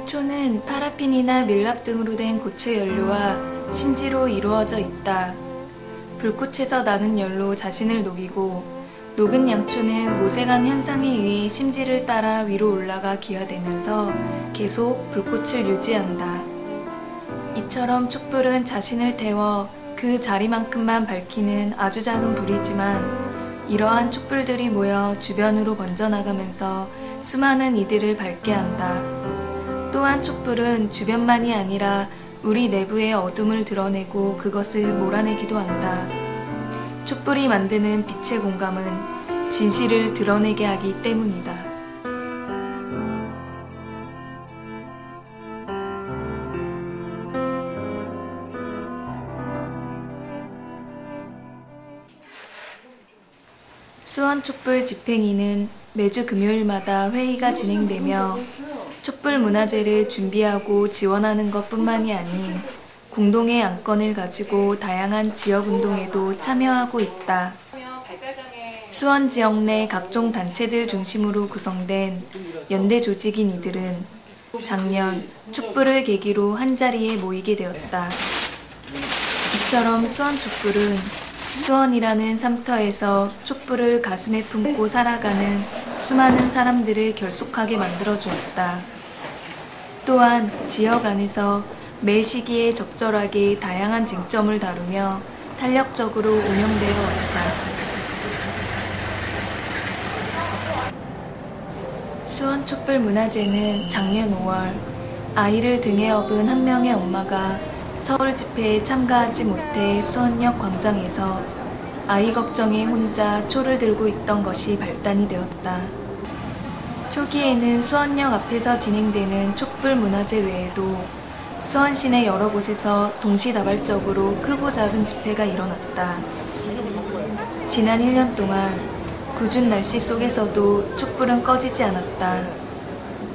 초는 파라핀이나 밀랍 등으로 된 고체 연료와 심지로 이루어져 있다. 불꽃에서 나는 열로 자신을 녹이고 녹은 양초는 모세감 현상에 의해 심지를 따라 위로 올라가 기화되면서 계속 불꽃을 유지한다. 이처럼 촛불은 자신을 태워 그 자리만큼만 밝히는 아주 작은 불이지만 이러한 촛불들이 모여 주변으로 번져나가면서 수많은 이들을 밝게 한다. 또한 촛불은 주변만이 아니라 우리 내부의 어둠을 드러내고 그것을 몰아내기도 한다. 촛불이 만드는 빛의 공감은 진실을 드러내게 하기 때문이다. 수원촛불 집행위는 매주 금요일마다 회의가 진행되며 촛불 문화제를 준비하고 지원하는 것뿐만이 아닌 공동의 안건을 가지고 다양한 지역운동에도 참여하고 있다. 수원 지역 내 각종 단체들 중심으로 구성된 연대 조직인 이들은 작년 촛불을 계기로 한자리에 모이게 되었다. 이처럼 수원촛불은 수원이라는 삼터에서 촛불을 가슴에 품고 살아가는 수많은 사람들을 결속하게 만들어주었다. 또한 지역 안에서 매 시기에 적절하게 다양한 쟁점을 다루며 탄력적으로 운영되어 왔다. 수원촛불문화제는 작년 5월 아이를 등에 업은 한 명의 엄마가 서울 집회에 참가하지 못해 수원역 광장에서 아이 걱정에 혼자 초를 들고 있던 것이 발단이 되었다. 초기에는 수원역 앞에서 진행되는 촛불문화제 외에도 수원 시내 여러 곳에서 동시다발적으로 크고 작은 집회가 일어났다. 지난 1년 동안 궂은 날씨 속에서도 촛불은 꺼지지 않았다.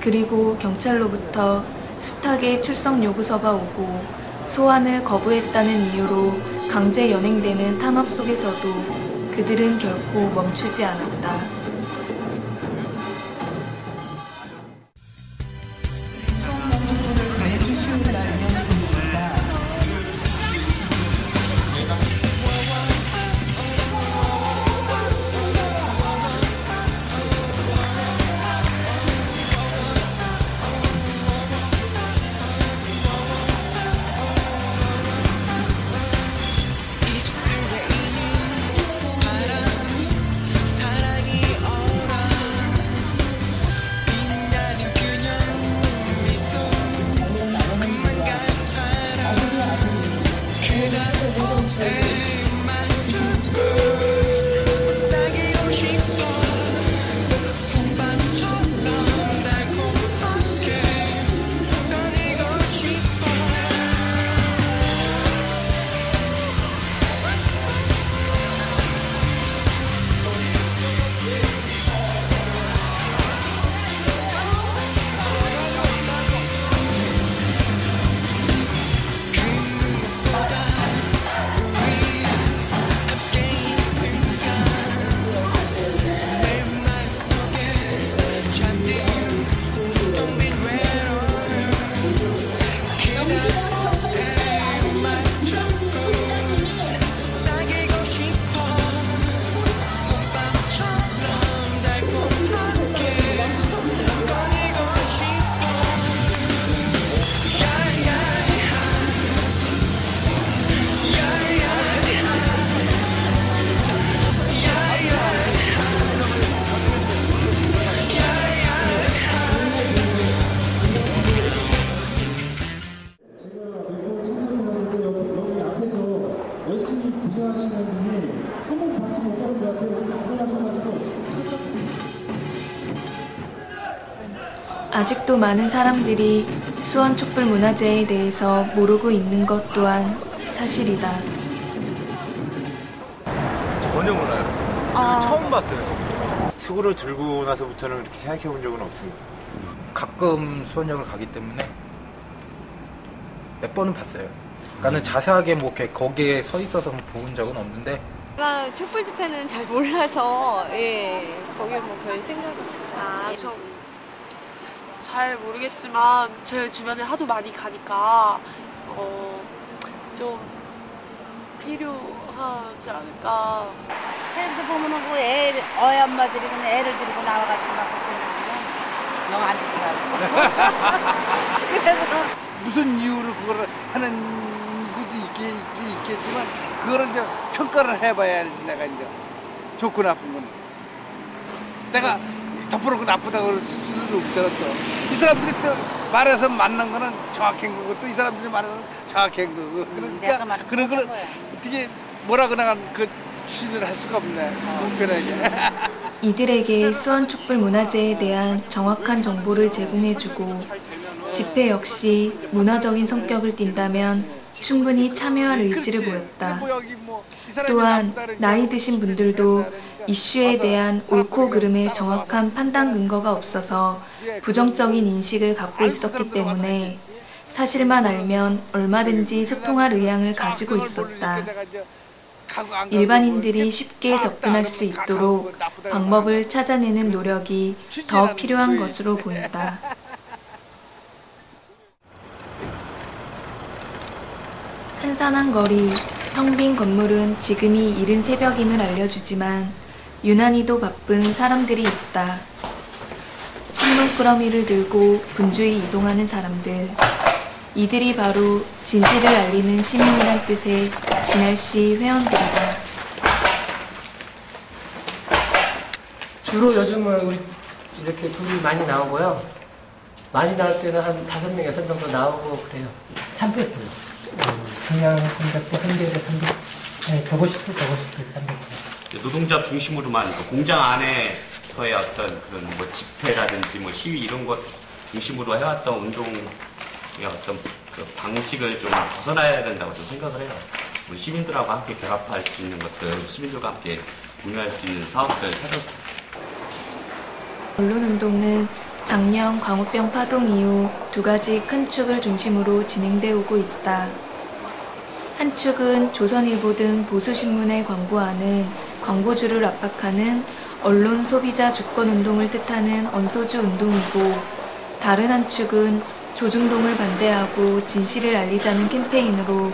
그리고 경찰로부터 숱하게 출석 요구서가 오고 소환을 거부했다는 이유로 강제 연행되는 탄압 속에서도 그들은 결코 멈추지 않았다. 열심히 고생하시는 분이 한 번도 박수 못 받은 것 같아요. 좀 고생하셔가지고 아직도 많은 사람들이 수원 촛불문화제에 대해서 모르고 있는 것 또한 사실이다. 전혀 몰라요. 처음 봤어요. 수구를 들고 나서부터는 그렇게 생각해 본 적은 없습니다. 가끔 수원역을 가기 때문에 몇 번은 봤어요. 그러니까는 자세하게 뭐 이렇게 거기에 서 있어서 본 적은 없는데. 제가 촛불 집회는 잘 몰라서 거기 뭐 별 생각은 없어요. 저 잘 모르겠지만 제 주변에 하도 많이 가니까 좀 필요하지 않을까. 텔레비전 보면은 그 어이 엄마들이 그냥 애를 데리고 나와가지고 막 그러는데 영 안 좋더라고. 그래서 무슨 이유로 그걸 하는 것도 있겠지만 그거를 이제 평가를 해봐야 알지. 내가 이제 좋고 나쁜 건 내가 덮어놓고 나쁘다고 그럴 수도 없잖아. 또 이 사람들이 또 말해서 맞는 거는 정확한 거고 또 이 사람들이 말하는 정확한 거고 그러니까 그런 걸 어떻게 뭐라 그나간 그 추진을 할 수가 없네. 편하게. 이들에게 수원촛불 문화재에 대한 정확한 정보를 제공해주고 집회 역시 문화적인 성격을 띈다면 충분히 참여할 의지를 보였다. 또한 나이 드신 분들도 이슈에 대한 옳고 그름의 정확한 판단 근거가 없어서 부정적인 인식을 갖고 있었기 때문에 사실만 알면 얼마든지 소통할 의향을 가지고 있었다. 일반인들이 쉽게 접근할 수 있도록 방법을 찾아내는 노력이 더 필요한 것으로 보인다. 한산한 거리, 텅 빈 건물은 지금이 이른 새벽임을 알려주지만 유난히도 바쁜 사람들이 있다. 신문 꾸러미를 들고 분주히 이동하는 사람들. 이들이 바로 진실을 알리는 시민이란 뜻의 진알씨 회원들이다. 주로 요즘은 우리 이렇게 둘이 많이 나오고요. 많이 나올 때는 한 5명, 6명 정도 나오고 그래요. 300불. 그냥 300불, 한 개에 300불. 네, 150불, 300불. 노동자 중심으로만 공장 안에서의 어떤 그런 뭐 집회라든지 뭐 시위 이런 것 중심으로 해왔던 운동의 어떤 그 방식을 좀 벗어나야 된다고 좀 생각을 해요. 우리 시민들하고 함께 결합할 수 있는 것들, 시민들과 함께 공유할 수 있는 사업들을 찾아서. 언론운동은 작년 광우병 파동 이후 2가지 큰 축을 중심으로 진행되어 오고 있다. 한 축은 조선일보 등 보수신문에 광고하는 광고주를 압박하는 언론 소비자 주권운동을 뜻하는 언소주 운동이고, 다른 한 축은 조중동을 반대하고 진실을 알리자는 캠페인으로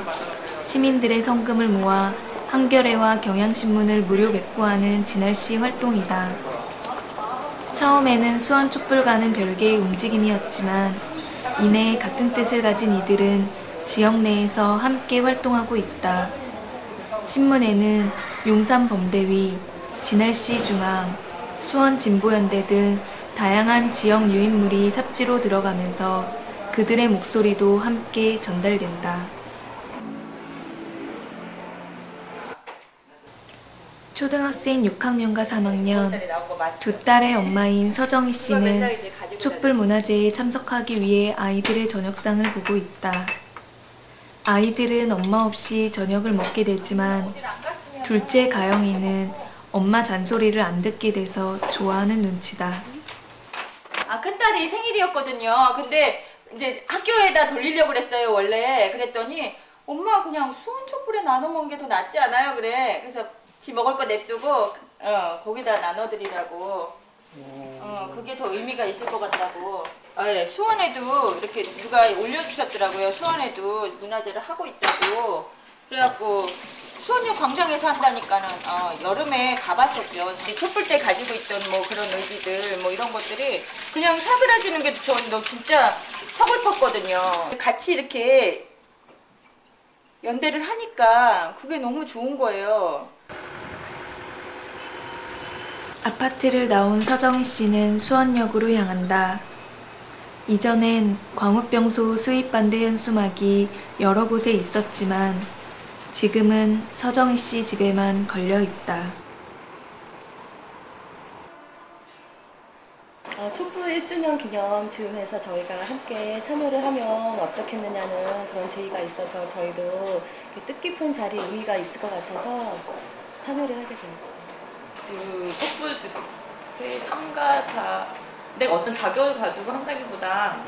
시민들의 성금을 모아 한겨레와 경향신문을 무료 배포하는 진알씨 활동이다. 처음에는 수원촛불과는 별개의 움직임이었지만 이내 같은 뜻을 가진 이들은 지역 내에서 함께 활동하고 있다. 신문에는 용산범대위, 진알씨 중앙, 수원진보연대 등 다양한 지역 유인물이 삽지로 들어가면서 그들의 목소리도 함께 전달된다. 초등학생 6학년과 3학년, 두 딸의 엄마인 서정희 씨는 촛불 문화제에 참석하기 위해 아이들의 저녁상을 보고 있다. 아이들은 엄마 없이 저녁을 먹게 되지만 둘째 가영이는 엄마 잔소리를 안 듣게 돼서 좋아하는 눈치다. 큰딸이 생일이었거든요. 근데 이제 학교에다 돌리려고 그랬어요, 원래. 그랬더니 엄마 그냥 수원촛불에 나눠 먹는 게 더 낫지 않아요? 그래. 그래서 지 먹을 거 냅두고 거기다 나눠드리라고. 그게 더 의미가 있을 것 같다고. 예, 수원에도 이렇게 누가 올려주셨더라고요. 수원에도 문화제를 하고 있다고. 그래갖고 수원역 광장에서 한다니까는 여름에 가봤었죠. 근데 촛불 때 가지고 있던 뭐 그런 의지들 뭐 이런 것들이 그냥 사그라지는 게 전 너무 진짜 서글펐거든요. 같이 이렇게 연대를 하니까 그게 너무 좋은 거예요. 아파트를 나온 서정희 씨는 수원역으로 향한다. 이전엔 광우병소 수입 반대 현수막이 여러 곳에 있었지만 지금은 서정희 씨 집에만 걸려 있다. 촛불 1주년 기념 즈음해서 저희가 함께 참여를 하면 어떻겠느냐는 그런 제의가 있어서 저희도 뜻깊은 자리에 의미가 있을 것 같아서 참여를 하게 되었습니다. 그 촛불 집회 참가자, 내가 어떤 자격을 가지고 한다기보다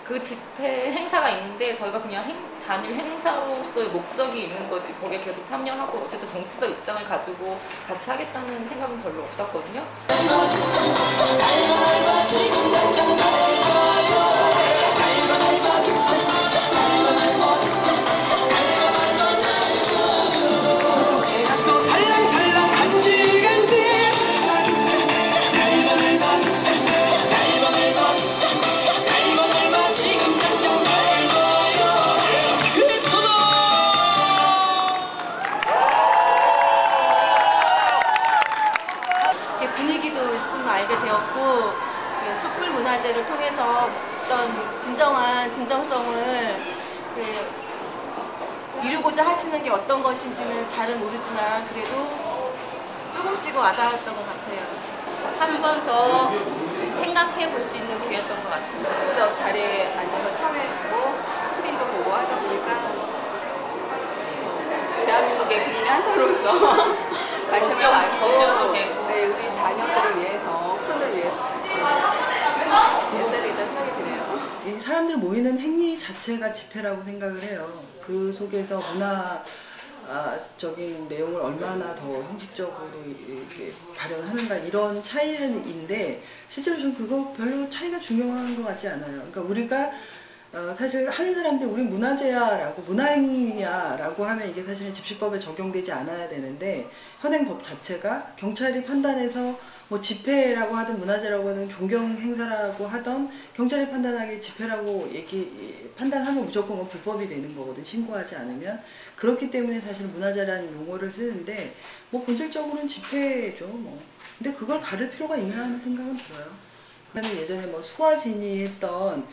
그 집회 행사가 있는데 저희가 그냥 단일 행사로서의 목적이 있는 거지 거기에 계속 참여하고 어쨌든 정치적 입장을 가지고 같이 하겠다는 생각은 별로 없었거든요. 어떤 진정성을 이루고자 하시는 게 어떤 것인지는 잘은 모르지만 그래도 조금씩은 와닿았던 것 같아요. 한 번 더 생각해 볼 수 있는 기회였던 것 같아요. 직접 자리에 앉아서 참여했고 스크린도 보고 하다 보니까 대한민국의 국민 한 사로서 관심을 갖고 네, 우리 자녀들을 위해서, 후손들을 위해서 애써야 되겠다는 생각이 드네요. 이 사람들 모이는 행위 자체가 집회라고 생각을 해요. 그 속에서 문화적인 내용을 얼마나 더 형식적으로 이렇게 발현하는가 이런 차이인데 실제로 저는 그거 별로 차이가 중요한 것 같지 않아요. 그러니까 우리가 사실 하는 사람들이 우리 문화재야라고 문화행위야라고 하면 이게 사실은 집시법에 적용되지 않아야 되는데 현행법 자체가 경찰이 판단해서 뭐 집회라고 하든 문화재라고 하든 존경 행사라고 하던 경찰이 판단하기에 집회라고 판단하면 무조건 그건 불법이 되는 거거든, 신고하지 않으면. 그렇기 때문에 사실 문화재라는 용어를 쓰는데 뭐 본질적으로는 집회죠 뭐. 근데 그걸 가릴 필요가 있나 하는 생각은 들어요. 저는 예전에 뭐 수아진이 했던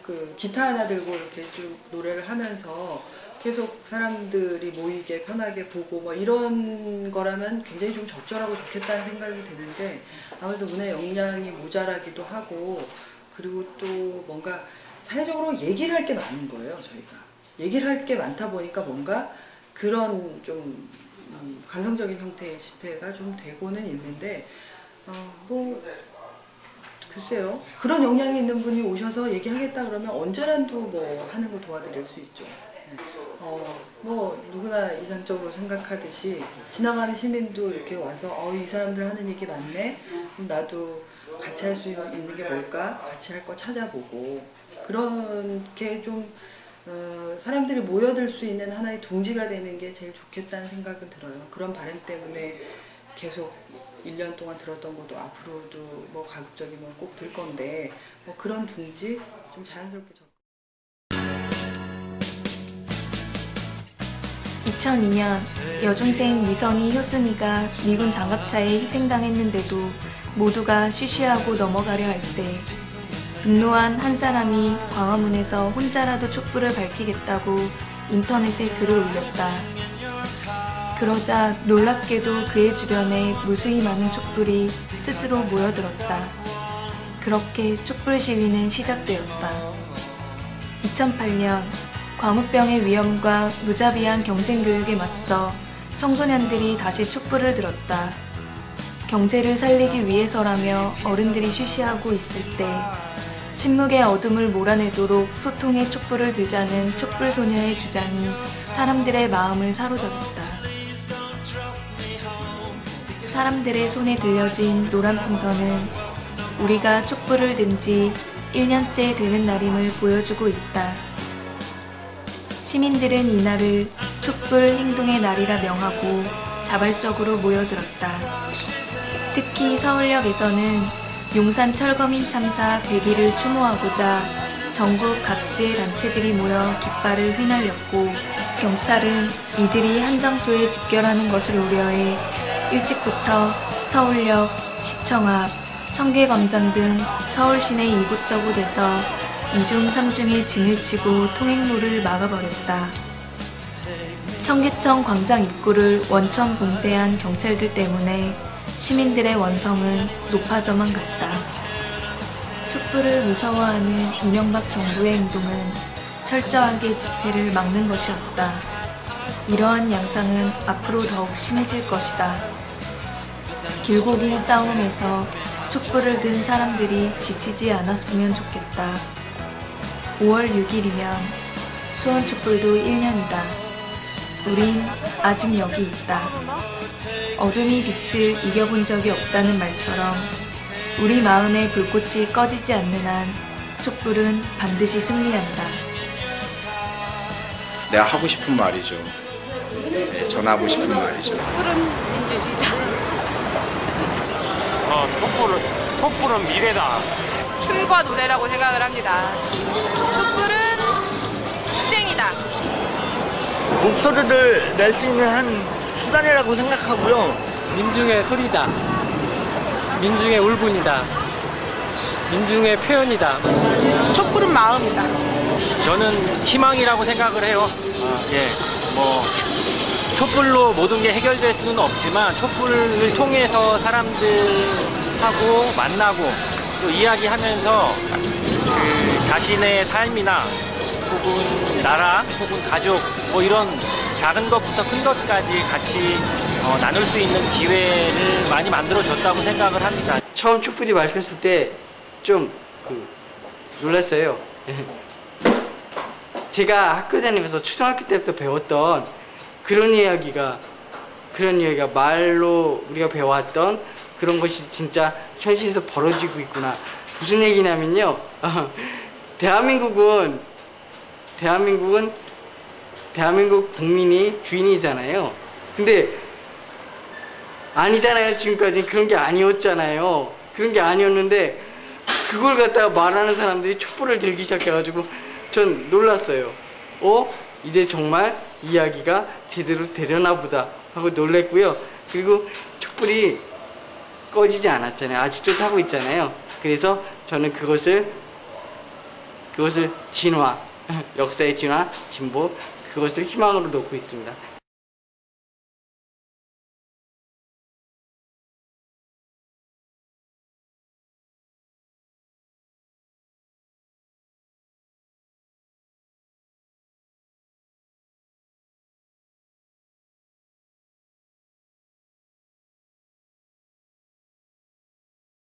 그 기타 하나 들고 이렇게 쭉 노래를 하면서 계속 사람들이 모이게 편하게 보고 뭐 이런 거라면 굉장히 좀 적절하고 좋겠다는 생각이 드는데 아무래도 문화 역량이 모자라기도 하고 그리고 또 뭔가 사회적으로 얘기를 할 게 많은 거예요. 저희가 얘기를 할 게 많다 보니까 뭔가 그런 좀 감성적인 형태의 집회가 좀 되고는 있는데 뭐 글쎄요. 그런 역량이 있는 분이 오셔서 얘기하겠다 그러면 언제라도 뭐 하는 걸 도와드릴 수 있죠. 뭐 누구나 이상적으로 생각하듯이 지나가는 시민도 이렇게 와서 이 사람들 하는 얘기 맞네. 그럼 나도 같이 할 수 있는 게 뭘까? 같이 할 거 찾아보고 그렇게 좀 사람들이 모여들 수 있는 하나의 둥지가 되는 게 제일 좋겠다는 생각은 들어요. 그런 바람 때문에 계속 1년 동안 들었던 것도 앞으로도 뭐 가급적이면 꼭 들 건데 뭐 그런 둥지 좀 자연스럽게 2002년 여중생 미선이 효순이가 미군 장갑차에 희생당했는데도 모두가 쉬쉬하고 넘어가려 할 때 분노한 한 사람이 광화문에서 혼자라도 촛불을 밝히겠다고 인터넷에 글을 올렸다. 그러자 놀랍게도 그의 주변에 무수히 많은 촛불이 스스로 모여들었다. 그렇게 촛불 시위는 시작되었다. 2008년 과무병의 위험과 무자비한 경쟁교육에 맞서 청소년들이 다시 촛불을 들었다. 경제를 살리기 위해서라며 어른들이 쉬쉬하고 있을 때 침묵의 어둠을 몰아내도록 소통의 촛불을 들자는 촛불소녀의 주장이 사람들의 마음을 사로잡았다. 사람들의 손에 들려진 노란 풍선은 우리가 촛불을 든 지 1년째 되는 날임을 보여주고 있다. 시민들은 이날을 촛불 행동의 날이라 명하고 자발적으로 모여들었다. 특히 서울역에서는 용산 철거민 참사 100일을 추모하고자 전국 각지의 단체들이 모여 깃발을 휘날렸고 경찰은 이들이 한 장소에 집결하는 것을 우려해 일찍부터 서울역, 시청 앞, 청계광장 등 서울 시내 이곳저곳에서 2중, 3중의 진을 치고 통행로를 막아버렸다. 청계천 광장 입구를 원천 봉쇄한 경찰들 때문에 시민들의 원성은 높아져만 갔다. 촛불을 무서워하는 이명박 정부의 행동은 철저하게 집회를 막는 것이었다. 이러한 양상은 앞으로 더욱 심해질 것이다. 길고 긴 싸움에서 촛불을 든 사람들이 지치지 않았으면 좋겠다. 5월 6일이면 수원 촛불도 1년이다. 우린 아직 여기 있다. 어둠이 빛을 이겨본 적이 없다는 말처럼 우리 마음의 불꽃이 꺼지지 않는 한 촛불은 반드시 승리한다. 내가 하고 싶은 말이죠. 전하고 싶은 말이죠. 촛불은 민주주의다. 촛불은 미래다. 춤과 노래라고 생각을 합니다. 촛불은 투쟁이다. 목소리를 낼 수 있는 한 수단이라고 생각하고요. 민중의 소리다. 민중의 울분이다. 민중의 표현이다. 촛불은 마음이다. 저는 희망이라고 생각을 해요. 뭐 촛불로 모든 게 해결될 수는 없지만 촛불을 통해서 사람들하고 만나고 또 이야기하면서 그 자신의 삶이나 혹은 나라 혹은 가족 뭐 이런 작은 것부터 큰 것까지 같이 나눌 수 있는 기회를 많이 만들어줬다고 생각을 합니다. 처음 촛불이 밝혔을 때 좀 놀랐어요. 제가 학교 다니면서 초등학교 때부터 배웠던 그런 이야기가 말로 우리가 배워왔던 그런 것이 진짜 현실에서 벌어지고 있구나. 무슨 얘기냐면요. 대한민국 국민이 주인이잖아요. 근데 아니잖아요. 지금까지 그런 게 아니었잖아요. 그런 게 아니었는데 그걸 갖다가 말하는 사람들이 촛불을 들기 시작해가지고 전 놀랐어요. 이제 정말 이야기가 제대로 되려나 보다 하고 놀랬고요. 그리고 촛불이 꺼지지 않았잖아요. 아직도 타고 있잖아요. 그래서 저는 그것을 진화, 역사의 진화, 진보, 그것을 희망으로 놓고 있습니다.